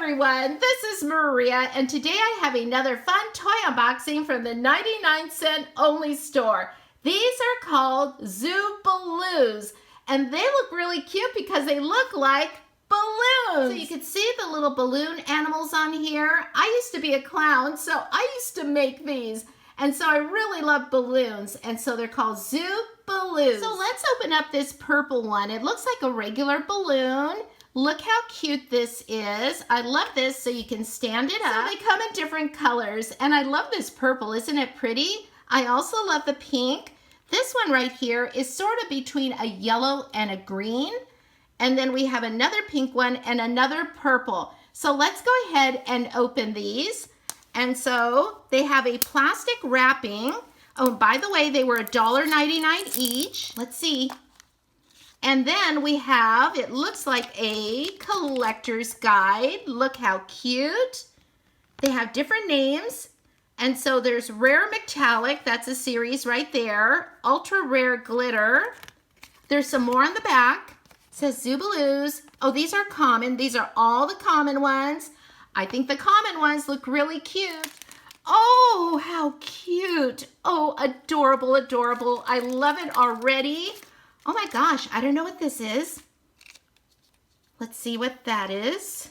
everyone, this is Maria, and today I have another fun toy unboxing from the 99-cent only store. These are called Zoo Balloos, and they look really cute because they look like balloons. So you can see the little balloon animals on here. I used to be a clown, so I used to make these, and so I really love balloons, and so they're called Zoo Balloos. So let's open up this purple one. It looks like a regular balloon. Look how cute this is. I love this, so you can stand it up. So they come in different colors, and I love this purple. Isn't it pretty? I also love the pink. This one right here is sort of between a yellow and a green. And then we have another pink one and another purple. So let's go ahead and open these. And so they have a plastic wrapping. Oh, by the way, they were $1.99 each. Let's see. And then we have, it looks like a collector's guide. Look how cute. They have different names. And so there's Rare Metallic, that's a series right there. Ultra Rare Glitter. There's some more on the back. It says ZooBalloos. Oh, these are common. These are all the common ones. I think the common ones look really cute. Oh, how cute. Oh, adorable, adorable. I love it already. Oh my gosh, I don't know what this is. Let's see what that is.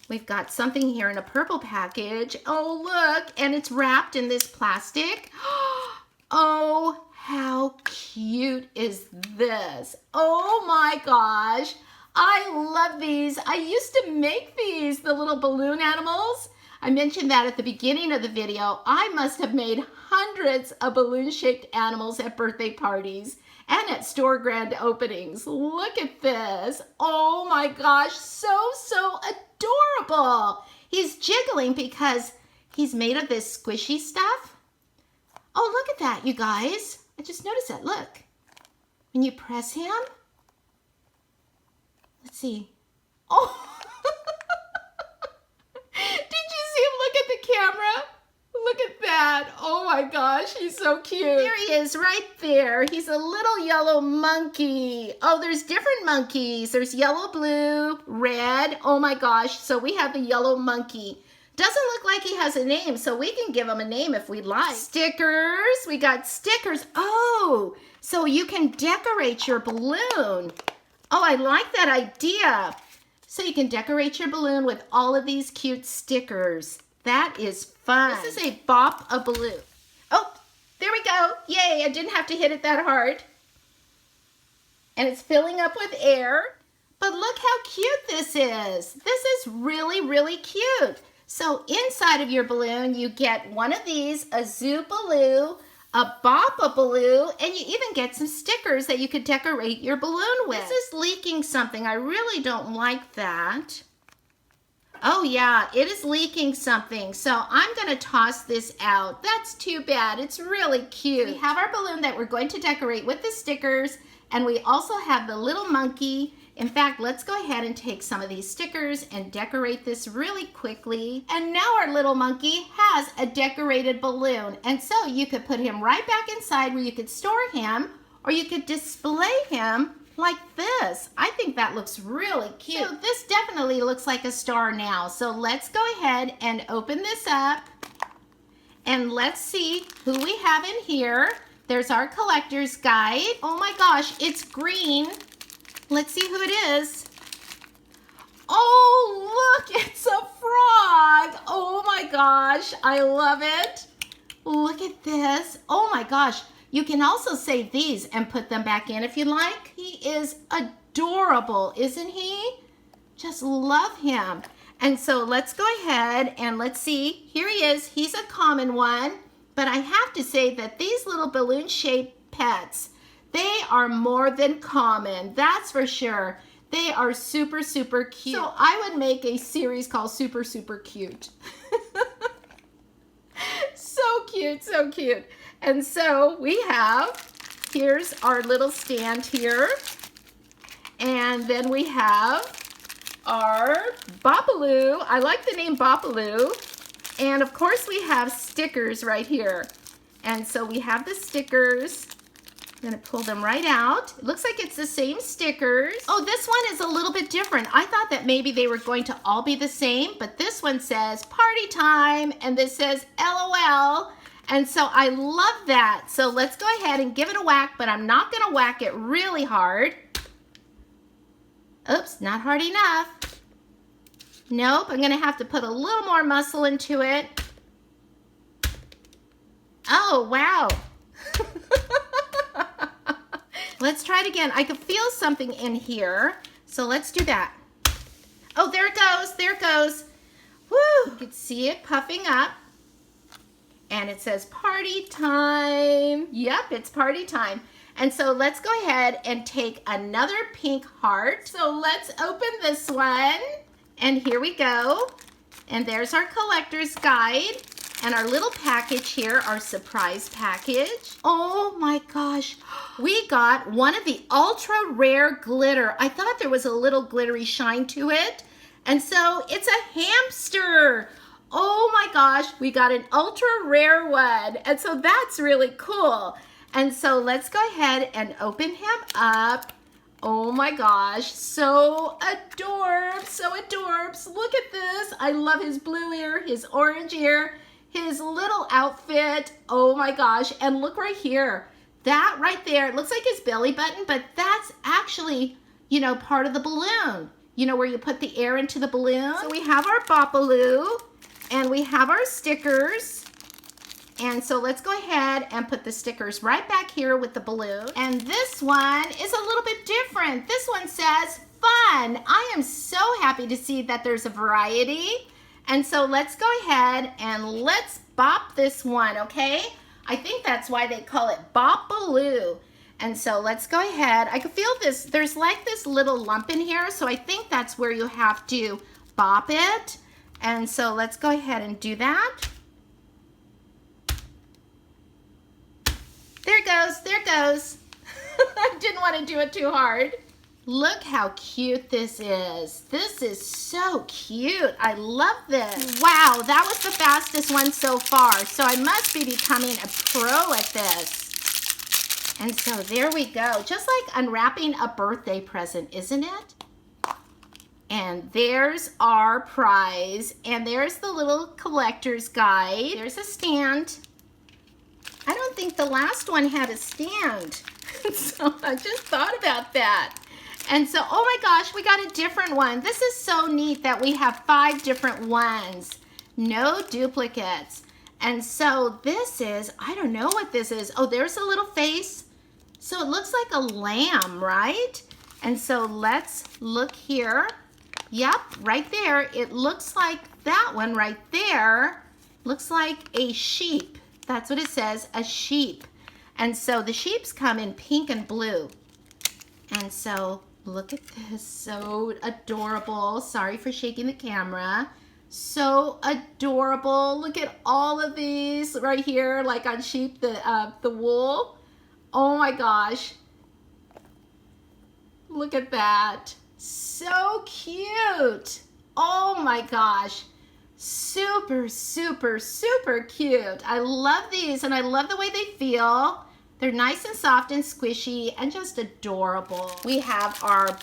We've got something here in a purple package. Oh, look, and it's wrapped in this plastic. Oh, how cute is this? Oh my gosh, I love these. I used to make these, the little balloon animals. I mentioned that at the beginning of the video. I must have made hundreds of balloon-shaped animals at birthday parties and at store grand openings. Look at this. Oh my gosh, so adorable. He's jiggling because he's made of this squishy stuff. Oh, look at that, you guys. I just noticed that, look. When you press him, let's see. Oh, did you see him look at the camera? Look at that. Oh my gosh, he's so cute. There he is right there. He's a little yellow monkey. Oh, there's different monkeys. There's yellow, blue, red. Oh my gosh, so we have the yellow monkey. Doesn't look like he has a name, so we can give him a name if we'd like. Stickers. We got stickers. Oh, so you can decorate your balloon. Oh, I like that idea. So you can decorate your balloon with all of these cute stickers. That is fun. This is a Bop a Balloon. Oh, there we go. Yay, I didn't have to hit it that hard. And it's filling up with air. But look how cute this is. This is really cute. So inside of your balloon, you get one of these, a Zoo Baloo, a Bop a Baloo, and you even get some stickers that you could decorate your balloon with. This is leaking something. I really don't like that. Oh yeah, it is leaking something. So I'm gonna toss this out. That's too bad, it's really cute. We have our balloon that we're going to decorate with the stickers, and we also have the little monkey. In fact, let's go ahead and take some of these stickers and decorate this really quickly. And now our little monkey has a decorated balloon. And so you could put him right back inside where you could store him, or you could display him like this. I think that looks really cute. So this definitely looks like a star now. So let's go ahead and open this up. And let's see who we have in here. There's our collector's guide. Oh my gosh, it's green. Let's see who it is. Oh, look, it's a frog. Oh my gosh, I love it. Look at this. Oh my gosh. You can also save these and put them back in if you like. He is adorable, isn't he? Just love him. And so let's go ahead and let's see. Here he is. He's a common one. But I have to say that these little balloon-shaped pets, they are more than common. That's for sure. They are super cute. So I would make a series called Super Cute. So cute. And so we have, here's our little stand here. And then we have our Bopaloo. I like the name Bopaloo. And of course we have stickers right here. And so we have the stickers. I'm gonna pull them right out. It looks like it's the same stickers. Oh, this one is a little bit different. I thought that maybe they were going to all be the same, but this one says party time and this says LOL. And so I love that. So let's go ahead and give it a whack, but I'm not gonna whack it really hard. Oops, not hard enough. Nope, I'm gonna have to put a little more muscle into it. Oh, wow. Let's try it again. I could feel something in here. So let's do that. Oh, there it goes. There it goes. Woo! You can see it puffing up. And it says party time. Yep, it's party time. And so let's go ahead and take another pink heart. So let's open this one. And here we go. And there's our collector's guide. And our little package here, our surprise package. Oh my gosh, we got one of the ultra rare glitter. I thought there was a little glittery shine to it. And so it's a hamster. Oh my gosh, we got an ultra rare one. And so that's really cool. And so let's go ahead and open him up. Oh my gosh, so adorbs, so adorbs. Look at this. I love his blue ear, his orange ear, his little outfit. Oh my gosh, and look right here. That right there, it looks like his belly button, but that's actually, you know, part of the balloon. You know, where you put the air into the balloon. So we have our Baloo, and we have our stickers. And so let's go ahead and put the stickers right back here with the balloon. And this one is a little bit different. This one says fun. I am so happy to see that there's a variety. And so let's go ahead and let's bop this one, okay? I think that's why they call it Baloo. And so let's go ahead. I can feel this. There's like this little lump in here. So I think that's where you have to bop it. And so let's go ahead and do that. There it goes, there it goes. I didn't want to do it too hard. Look how cute this is. This is so cute. I love this. Wow, that was the fastest one so far. So I must be becoming a pro at this. And so there we go. Just like unwrapping a birthday present, isn't it? And there's our prize. And there's the little collector's guide. There's a stand. I don't think the last one had a stand. So I just thought about that. And so, oh my gosh, we got a different one. This is so neat that we have 5 different ones. No duplicates. And so this is, I don't know what this is. Oh, there's a little face. So it looks like a lamb, right? And so let's look here. Yep, right there. It looks like that one right there. Looks like a sheep. That's what it says, a sheep. And so the sheeps come in pink and blue. And so look at this, so adorable. Sorry for shaking the camera. So adorable. Look at all of these right here, like on sheep, the wool. Oh my gosh. Look at that. So cute. Oh my gosh. Super, super, super cute. I love these and I love the way they feel. They're nice and soft and squishy and just adorable. We have our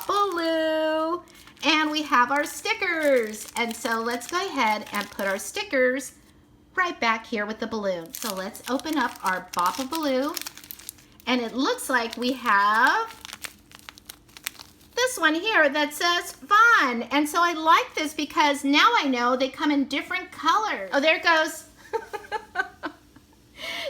Baloo and we have our stickers. And so let's go ahead and put our stickers right back here with the balloon. So let's open up our Baloo. And it looks like we have this one here that says fun. And so I like this because now I know they come in different colors. Oh, there it goes.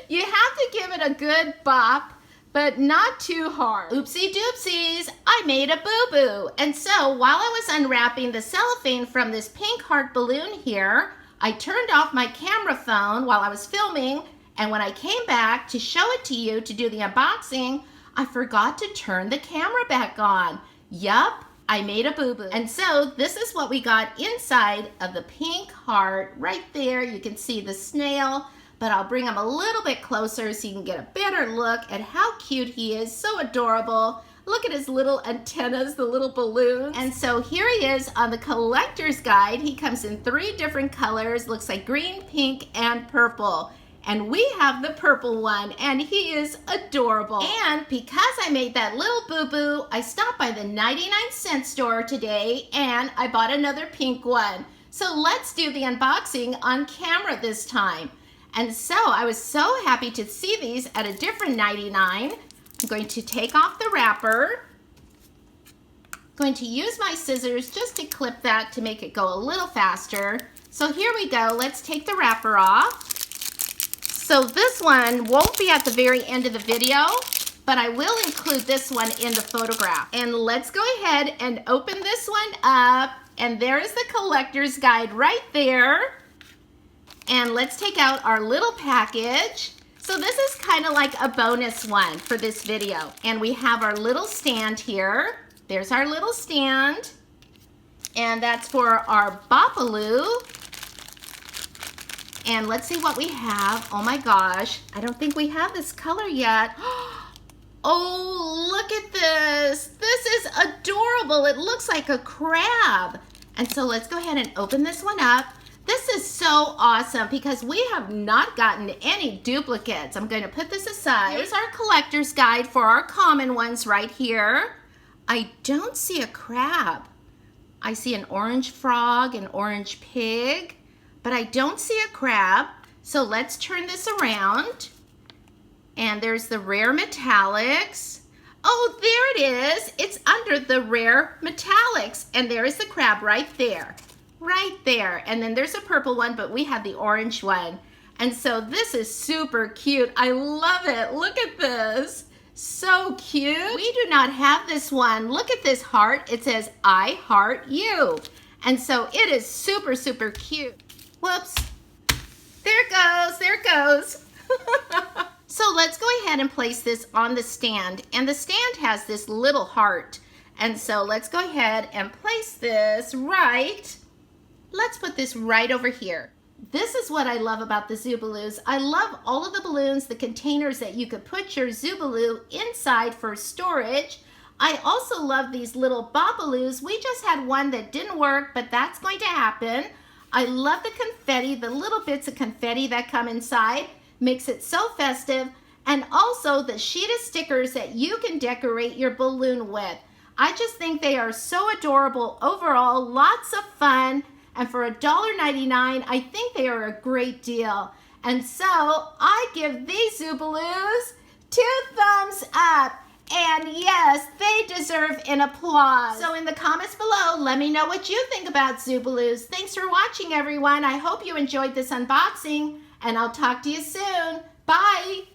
You have to give it a good bop, but not too hard. Oopsie doopsies, I made a boo-boo. And so while I was unwrapping the cellophane from this pink heart balloon here, I turned off my camera phone while I was filming. And when I came back to show it to you to do the unboxing, I forgot to turn the camera back on. Yup, I made a boo-boo. And so this is what we got inside of the pink heart. Right there, you can see the snail, but I'll bring him a little bit closer so you can get a better look at how cute he is. So adorable. Look at his little antennas, the little balloons. And so here he is on the collector's guide. He comes in 3 different colors. Looks like green, pink, and purple. And we have the purple one, and he is adorable. And because I made that little boo-boo, I stopped by the 99-cent store today, and I bought another pink one. So let's do the unboxing on camera this time. And so I was so happy to see these at a different 99. I'm going to take off the wrapper. Going to use my scissors just to clip that to make it go a little faster. So here we go. Let's take the wrapper off. So this one won't be at the very end of the video, but I will include this one in the photograph. And let's go ahead and open this one up. And there is the collector's guide right there. And let's take out our little package. So this is kind of like a bonus one for this video. And we have our little stand here. There's our little stand. And that's for our Bopaloo. And let's see what we have. Oh my gosh, I don't think we have this color yet. Oh, look at this. This is adorable. It looks like a crab. And so let's go ahead and open this one up. This is so awesome because we have not gotten any duplicates. I'm going to put this aside. Here's our collector's guide for our common ones right here. I don't see a crab. I see an orange frog, an orange pig, but I don't see a crab. So let's turn this around. And there's the rare metallics. Oh, there it is. It's under the rare metallics. And there is the crab right there. Right there. And then there's a purple one, but we have the orange one. And so this is super cute. I love it. Look at this. So cute. We do not have this one. Look at this heart. It says, I heart you. And so it is super, super cute. Whoops. There it goes. There it goes. So let's go ahead and place this on the stand. And the stand has this little heart. And so let's go ahead and place this right. Let's put this right over here. This is what I love about the ZooBalloos. I love all of the balloons, the containers that you could put your ZooBaloo inside for storage. I also love these little Bopaloos. We just had one that didn't work, but that's going to happen. I love the confetti, the little bits of confetti that come inside. Makes it so festive. And also the sheet of stickers that you can decorate your balloon with. I just think they are so adorable overall, lots of fun. And for $1.99, I think they are a great deal. And so I give these ZooBalloos 2 thumbs up. And yes, they deserve an applause. So in the comments below, let me know what you think about ZooBalloos. Thanks for watching, everyone. I hope you enjoyed this unboxing, and I'll talk to you soon. Bye.